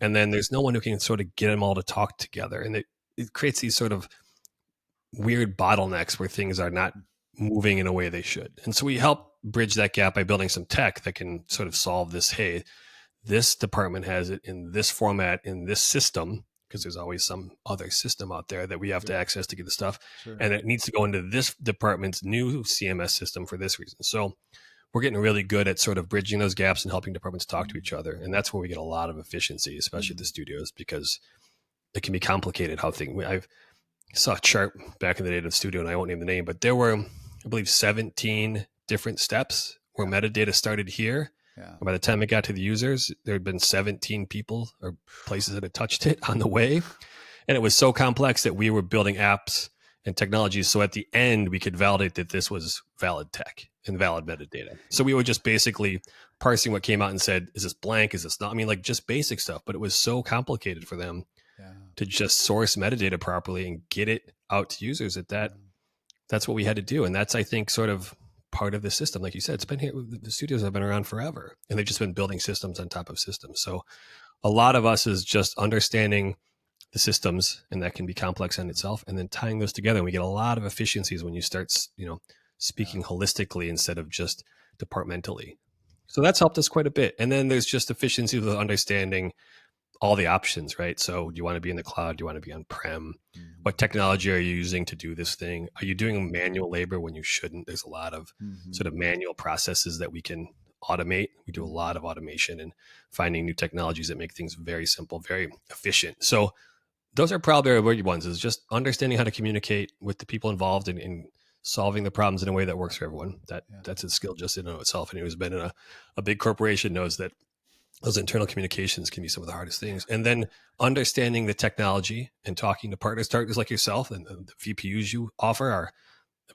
And then there's no one who can sort of get them all to talk together. And it creates these sort of weird bottlenecks where things are not moving in a way they should. And so we help bridge that gap by building some tech that can sort of solve this. Hey, this department has it in this format, in this system, because there's always some other system out there that we have to access to get the stuff. Sure. And it needs to go into this department's new CMS system for this reason. So we're getting really good at sort of bridging those gaps and helping departments talk to each other. And that's where we get a lot of efficiency, especially at the studios, because it can be complicated how things. I saw a chart back in the day at the studio, and I won't name the name, but there were, I believe, 17 different steps where metadata started here. Yeah. And by the time it got to the users, there had been 17 people or places that had touched it on the way. And it was so complex that we were building apps and technologies. So at the end, we could validate that this was valid tech and valid metadata. So we were just basically parsing what came out and said, is this blank? Is this not? I mean, like just basic stuff, but it was so complicated for them to just source metadata properly and get it out to users that's what we had to do. And that's, I think, sort of part of the system. Like you said, it's been here. The studios have been around forever, and they've just been building systems on top of systems. So a lot of us is just understanding the systems, and that can be complex in itself, and then tying those together. And we get a lot of efficiencies when you start, speaking holistically instead of just departmentally. So that's helped us quite a bit. And then there's just efficiency with understanding all the options, right? So do you want to be in the cloud? Do you want to be on-prem? What technology are you using to do this thing? Are you doing manual labor when you shouldn't? There's a lot of sort of manual processes that we can automate. We do a lot of automation and finding new technologies that make things very simple, very efficient. So those are probably our big ones, is just understanding how to communicate with the people involved in solving the problems in a way that works for everyone. That's a skill just in and of itself. And who's been in a big corporation knows that those internal communications can be some of the hardest things. And then understanding the technology and talking to partners like yourself and the VPUs you offer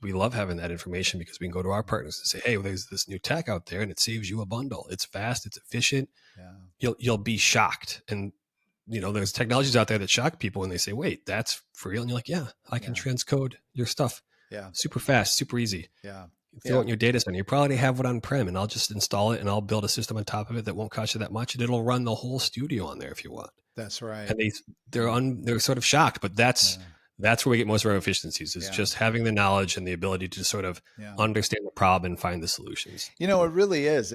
we love having that information, because we can go to our partners and say, hey, well, there's this new tech out there and it saves you a bundle. It's fast, it's efficient. Yeah. You'll be shocked. And there's technologies out there that shock people when they say, wait, that's for real. And you're like, yeah, I can transcode your stuff. Yeah. Super fast, super easy. Yeah. Throw it in your data center. You probably have it on-prem, and I'll just install it and I'll build a system on top of it that won't cost you that much, and it'll run the whole studio on there if you want. That's right. And they're sort of shocked, but that's where we get most of our efficiencies, is just having the knowledge and the ability to sort of understand the problem and find the solutions. It really is.